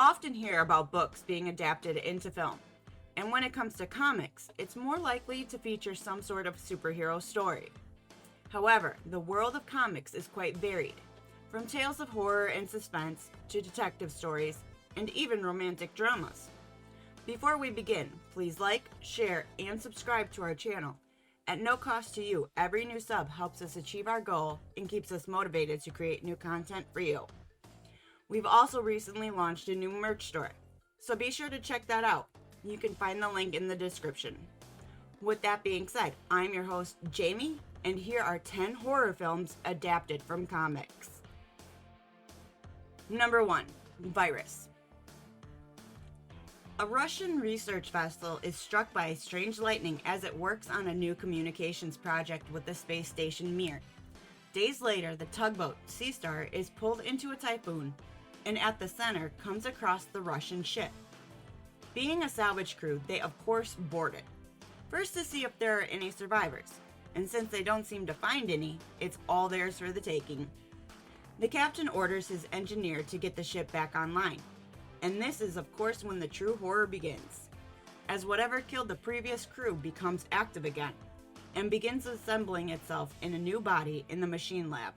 often hear about books being adapted into film, and when it comes to comics, it's more likely to feature some sort of superhero story. However, the world of comics is quite varied, from tales of horror and suspense to detective stories and even romantic dramas. Before we begin, please like, share, and subscribe to our channel. At no cost to you, every new sub helps us achieve our goal and keeps us motivated to create new content for you. We've also recently launched a new merch store, so be sure to check that out. You can find the link in the description. With that being said, I'm your host, Jamie, and here are 10 horror films adapted from comics. Number 1. Virus. A Russian research vessel is struck by strange lightning as it works on a new communications project with the space station Mir. Days later, the tugboat, Sea Star, is pulled into a typhoon, and at the center comes across the Russian ship. Being a salvage crew, they of course board it. First to see if there are any survivors, and since they don't seem to find any, it's all theirs for the taking. The captain orders his engineer to get the ship back online. And this is of course when the true horror begins, as whatever killed the previous crew becomes active again, and begins assembling itself in a new body in the machine lab.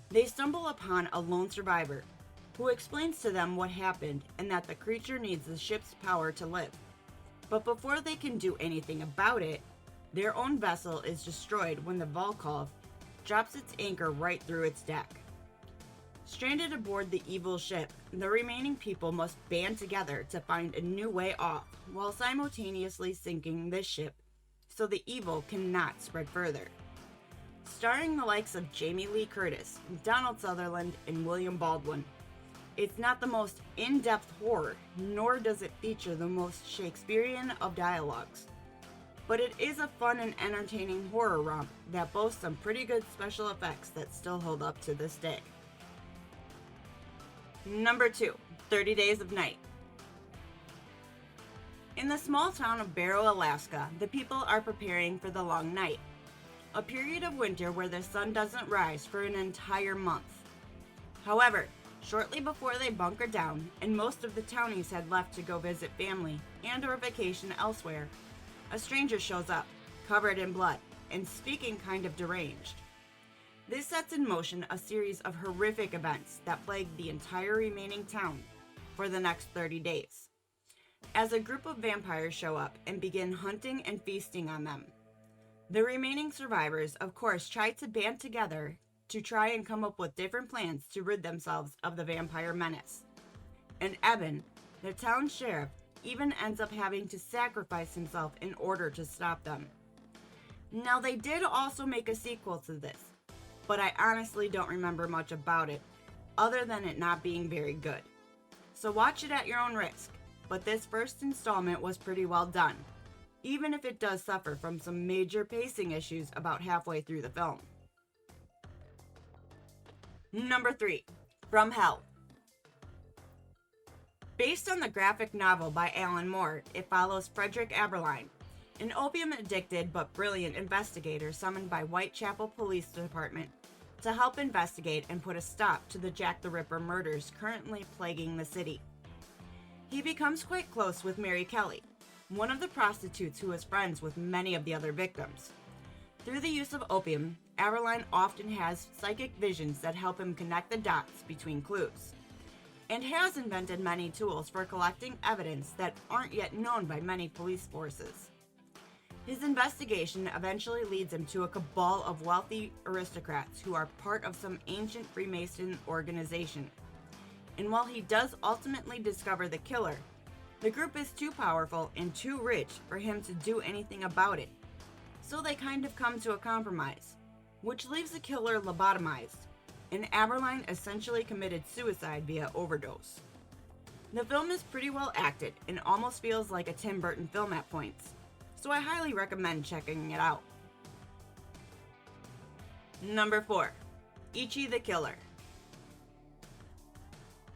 They stumble upon a lone survivor, who explains to them what happened and that the creature needs the ship's power to live. But before they can do anything about it, their own vessel is destroyed when the Volkov drops its anchor right through its deck. Stranded aboard the evil ship, the remaining people must band together to find a new way off, while simultaneously sinking this ship so the evil cannot spread further. Starring the likes of Jamie Lee Curtis, Donald Sutherland, and William Baldwin, it's not the most in-depth horror, nor does it feature the most Shakespearean of dialogues. But it is a fun and entertaining horror romp that boasts some pretty good special effects that still hold up to this day. Number 2. 30 Days of Night. In the small town of Barrow, Alaska, the people are preparing for the long night, a period of winter where the sun doesn't rise for an entire month. However, shortly before they bunker down and most of the townies had left to go visit family and or vacation elsewhere, a stranger shows up, covered in blood, and speaking kind of deranged. This sets in motion a series of horrific events that plague the entire remaining town for the next 30 days, as a group of vampires show up and begin hunting and feasting on them. The remaining survivors, of course, try to band together to try and come up with different plans to rid themselves of the vampire menace. And Evan, the town sheriff, even ends up having to sacrifice himself in order to stop them. Now, they did also make a sequel to this, but I honestly don't remember much about it, other than it not being very good. So watch it at your own risk, but this first installment was pretty well done, even if it does suffer from some major pacing issues about halfway through the film. Number 3. From Hell. Based on the graphic novel by Alan Moore, it follows Frederick Aberline, an opium-addicted but brilliant investigator summoned by Whitechapel Police Department to help investigate and put a stop to the Jack the Ripper murders currently plaguing the city. He becomes quite close with Mary Kelly, one of the prostitutes who is friends with many of the other victims. Through the use of opium, Aberline often has psychic visions that help him connect the dots between clues, and has invented many tools for collecting evidence that aren't yet known by many police forces. His investigation eventually leads him to a cabal of wealthy aristocrats who are part of some ancient Freemason organization. And while he does ultimately discover the killer, the group is too powerful and too rich for him to do anything about it. So they kind of come to a compromise, which leaves the killer lobotomized, and Aberline essentially committed suicide via overdose. The film is pretty well acted and almost feels like a Tim Burton film at points, so I highly recommend checking it out. Number 4. Ichi the Killer.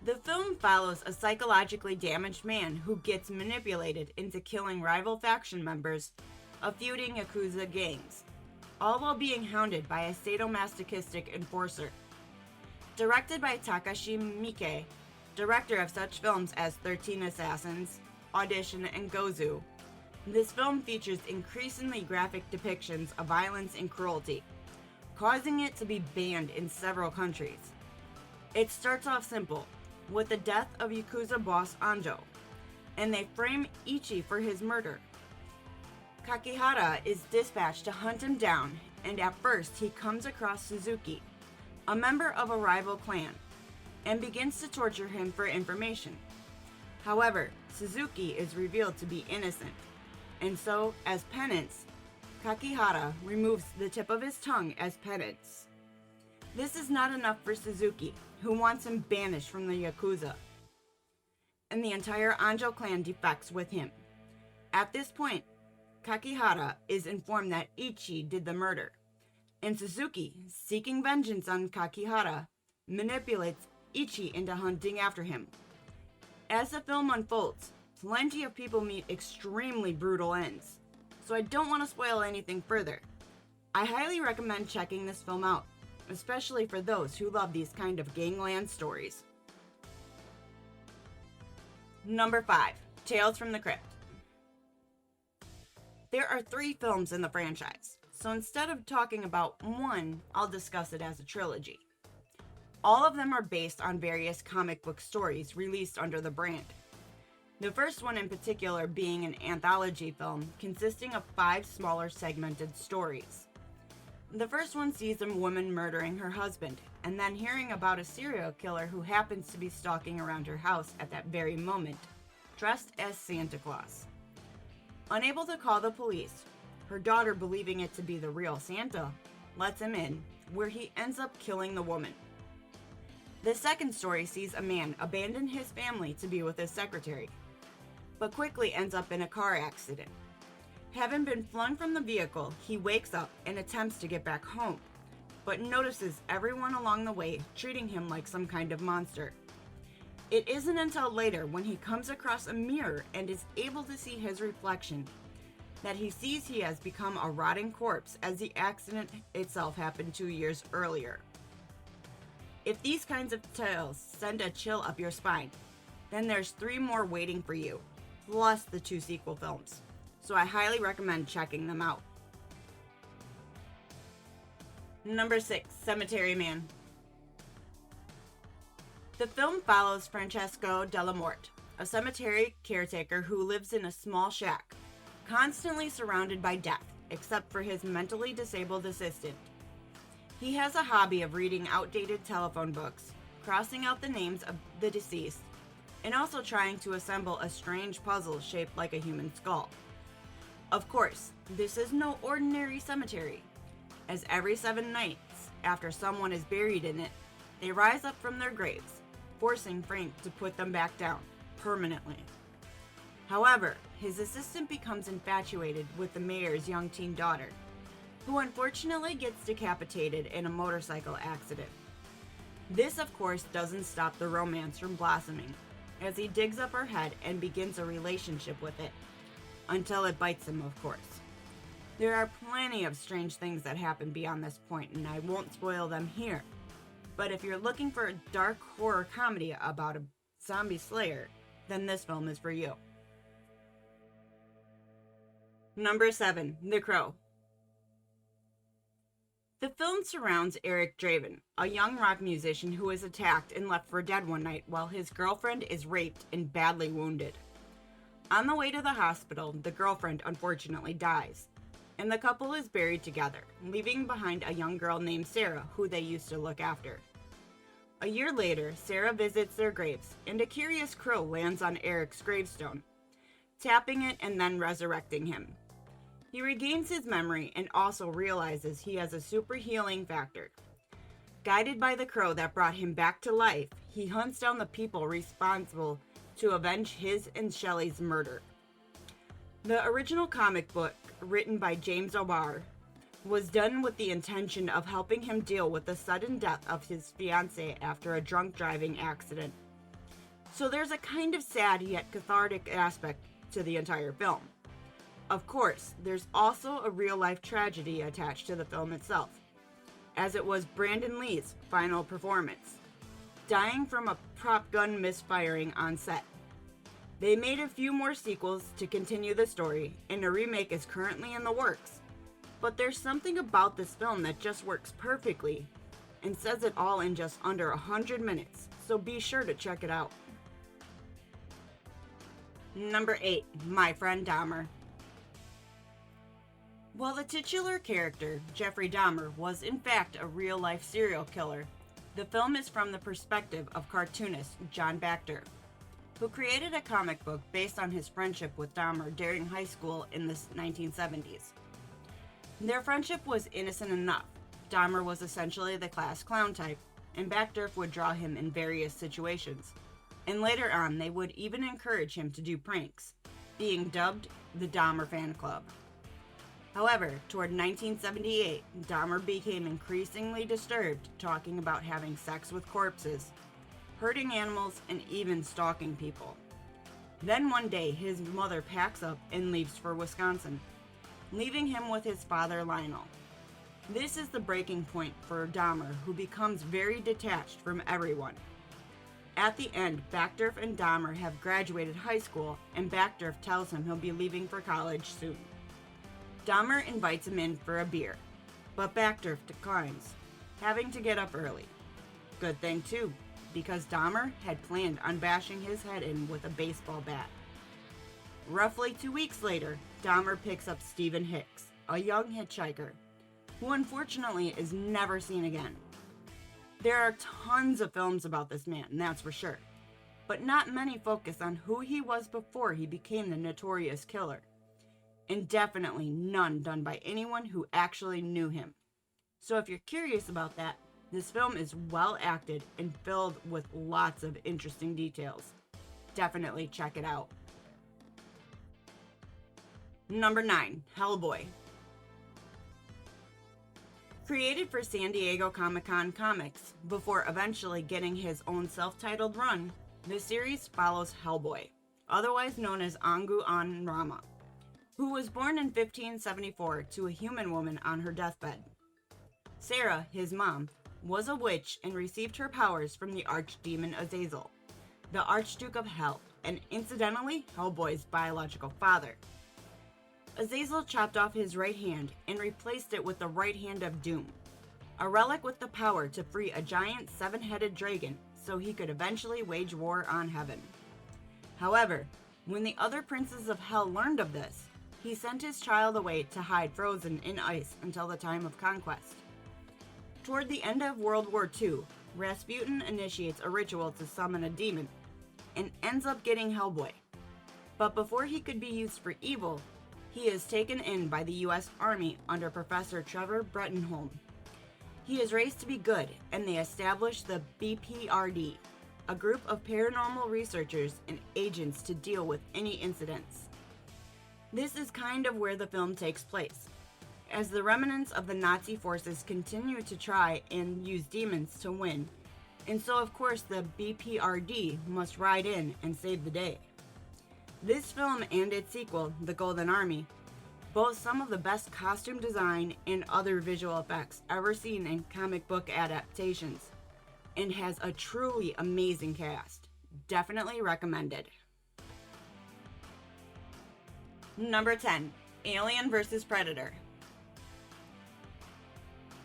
The film follows a psychologically damaged man who gets manipulated into killing rival faction members of feuding Yakuza gangs, all while being hounded by a sadomasochistic enforcer. Directed by Takashi Miike, director of such films as 13 Assassins, Audition, and Gozu. This film features increasingly graphic depictions of violence and cruelty, causing it to be banned in several countries. It starts off simple, with the death of Yakuza boss Anjo, and they frame Ichi for his murder. Kakihara is dispatched to hunt him down, and at first he comes across Suzuki, a member of a rival clan, and begins to torture him for information. However, Suzuki is revealed to be innocent, and so, as penance, Kakihara removes the tip of his tongue as penance. This is not enough for Suzuki, who wants him banished from the Yakuza, and the entire Anjo clan defects with him. At this point, Kakihara is informed that Ichi did the murder, and Suzuki, seeking vengeance on Kakihara, manipulates Ichi into hunting after him. As the film unfolds, plenty of people meet extremely brutal ends, so I don't want to spoil anything further. I highly recommend checking this film out, especially for those who love these kind of gangland stories. Number 5. Tales from the Crypt. There are 3 films in the franchise, so instead of talking about one, I'll discuss it as a trilogy. All of them are based on various comic book stories released under the brand. The first one in particular being an anthology film consisting of 5 smaller segmented stories. The first one sees a woman murdering her husband, and then hearing about a serial killer who happens to be stalking around her house at that very moment, dressed as Santa Claus. Unable to call the police, her daughter, believing it to be the real Santa, lets him in, where he ends up killing the woman. The second story sees a man abandon his family to be with his secretary, but quickly ends up in a car accident. Having been flung from the vehicle, he wakes up and attempts to get back home, but notices everyone along the way treating him like some kind of monster. It isn't until later, when he comes across a mirror and is able to see his reflection, that he sees he has become a rotting corpse, as the accident itself happened 2 years earlier. If these kinds of tales send a chill up your spine, then there's 3 more waiting for you, plus the 2 sequel films, so I highly recommend checking them out. Number 6. Cemetery Man. The film follows Francesco Della Morte, a cemetery caretaker who lives in a small shack, constantly surrounded by death, except for his mentally disabled assistant. He has a hobby of reading outdated telephone books, crossing out the names of the deceased, and also trying to assemble a strange puzzle shaped like a human skull. Of course, this is no ordinary cemetery, as every 7 nights, after someone is buried in it, they rise up from their graves, forcing Frank to put them back down, permanently. However, his assistant becomes infatuated with the mayor's young teen daughter, who unfortunately gets decapitated in a motorcycle accident. This, of course, doesn't stop the romance from blossoming, as he digs up her head and begins a relationship with it, until it bites him, of course. There are plenty of strange things that happen beyond this point, and I won't spoil them here. But if you're looking for a dark horror comedy about a zombie slayer, then this film is for you. Number 7. The Crow. The film surrounds Eric Draven, a young rock musician who is attacked and left for dead one night while his girlfriend is raped and badly wounded. On the way to the hospital, the girlfriend unfortunately dies, and the couple is buried together, leaving behind a young girl named Sarah, who they used to look after. A year later, Sarah visits their graves, and a curious crow lands on Eric's gravestone, tapping it and then resurrecting him. He regains his memory and also realizes he has a super healing factor. Guided by the crow that brought him back to life, he hunts down the people responsible to avenge his and Shelley's murder. The original comic book, written by James O'Barr, was done with the intention of helping him deal with the sudden death of his fiancée after a drunk driving accident. So there's a kind of sad yet cathartic aspect to the entire film. Of course, there's also a real-life tragedy attached to the film itself, as it was Brandon Lee's final performance. dying from a prop gun misfiring on set. They made a few more sequels to continue the story, and a remake is currently in the works. But there's something about this film that just works perfectly and says it all in just under 100 minutes, so be sure to check it out. Number 8, My Friend Dahmer. While the titular character, Jeffrey Dahmer, was in fact a real-life serial killer, the film is from the perspective of cartoonist John Bacter, who created a comic book based on his friendship with Dahmer during high school in the 1970s. Their friendship was innocent enough. Dahmer was essentially the class clown type, and Bacter would draw him in various situations. And later on, they would even encourage him to do pranks, being dubbed the Dahmer Fan Club. However, toward 1978, Dahmer became increasingly disturbed, talking about having sex with corpses, hurting animals, and even stalking people. Then one day, his mother packs up and leaves for Wisconsin, leaving him with his father Lionel. This is the breaking point for Dahmer, who becomes very detached from everyone. At the end, Bacter and Dahmer have graduated high school, and Bacter tells him he'll be leaving for college soon. Dahmer invites him in for a beer, but Bacter declines, having to get up early. Good thing too, because Dahmer had planned on bashing his head in with a baseball bat. Roughly 2 weeks later, Dahmer picks up Stephen Hicks, a young hitchhiker, who unfortunately is never seen again. There are tons of films about this man, that's for sure, but not many focus on who he was before he became the notorious killer, and definitely none done by anyone who actually knew him. So if you're curious about that, this film is well acted and filled with lots of interesting details. Definitely check it out. Number 9, Hellboy. Created for San Diego Comic-Con Comics, before eventually getting his own self-titled run, the series follows Hellboy, otherwise known as Angu An Rama, who was born in 1574 to a human woman on her deathbed. Sarah, his mom, was a witch and received her powers from the archdemon Azazel, the Archduke of Hell, and incidentally, Hellboy's biological father. Azazel chopped off his right hand and replaced it with the right hand of Doom, a relic with the power to free a giant 7-headed dragon so he could eventually wage war on heaven. However, when the other princes of Hell learned of this, he sent his child away to hide frozen in ice until the time of conquest. Toward the end of World War II, Rasputin initiates a ritual to summon a demon and ends up getting Hellboy. But before he could be used for evil, he is taken in by the U.S. Army under Professor Trevor Brettenholm. He is raised to be good, and they establish the BPRD, a group of paranormal researchers and agents to deal with any incidents. This is kind of where the film takes place, as the remnants of the Nazi forces continue to try and use demons to win, and so of course the BPRD must ride in and save the day. This film and its sequel, The Golden Army, boast some of the best costume design and other visual effects ever seen in comic book adaptations, and has a truly amazing cast. Definitely recommended. Number 10, Alien vs. Predator.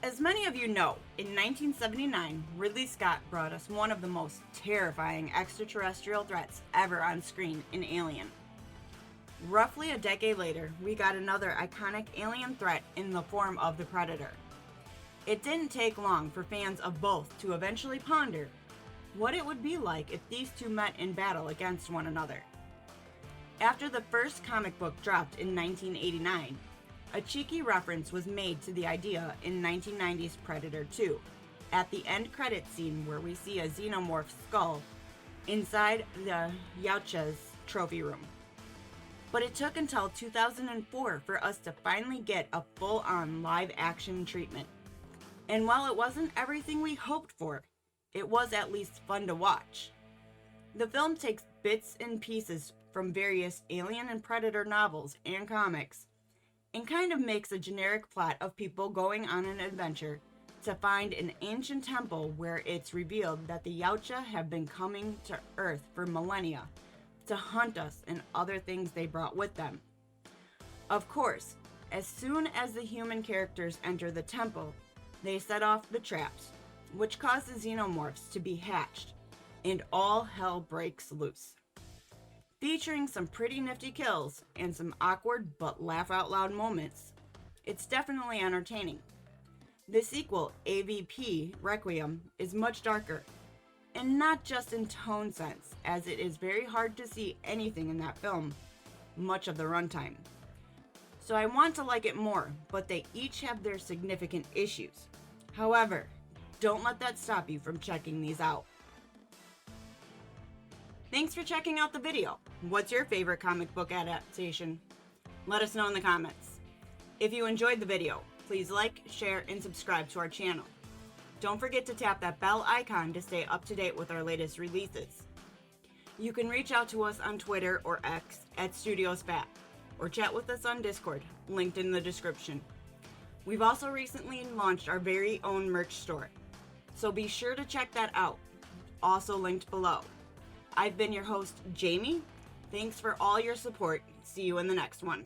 As many of you know, in 1979, Ridley Scott brought us one of the most terrifying extraterrestrial threats ever on screen in Alien. Roughly a decade later, we got another iconic alien threat in the form of the Predator. It didn't take long for fans of both to eventually ponder what it would be like if these two met in battle against one another. After the first comic book dropped in 1989, a cheeky reference was made to the idea in 1990's Predator 2, at the end credit scene where we see a xenomorph skull inside the Yautja's trophy room. But it took until 2004 for us to finally get a full-on live-action treatment. And while it wasn't everything we hoped for, it was at least fun to watch. The film takes bits and pieces from various Alien and Predator novels and comics, and kind of makes a generic plot of people going on an adventure to find an ancient temple where it's revealed that the Yautja have been coming to Earth for millennia to hunt us and other things they brought with them. Of course, as soon as the human characters enter the temple, they set off the traps, which cause the xenomorphs to be hatched, and all hell breaks loose. Featuring some pretty nifty kills and some awkward but laugh-out-loud moments, it's definitely entertaining. The sequel, AVP Requiem, is much darker, and not just in tone sense, as it is very hard to see anything in that film much of the runtime. So I want to like it more, but they each have their significant issues. However, don't let that stop you from checking these out. Thanks for checking out the video. What's your favorite comic book adaptation? Let us know in the comments. If you enjoyed the video, please like, share, and subscribe to our channel. Don't forget to tap that bell icon to stay up to date with our latest releases. You can reach out to us on Twitter or X at StudiosFat, or chat with us on Discord, linked in the description. We've also recently launched our very own merch store, so be sure to check that out, also linked below. I've been your host, Jamie. Thanks for all your support. See you in the next one.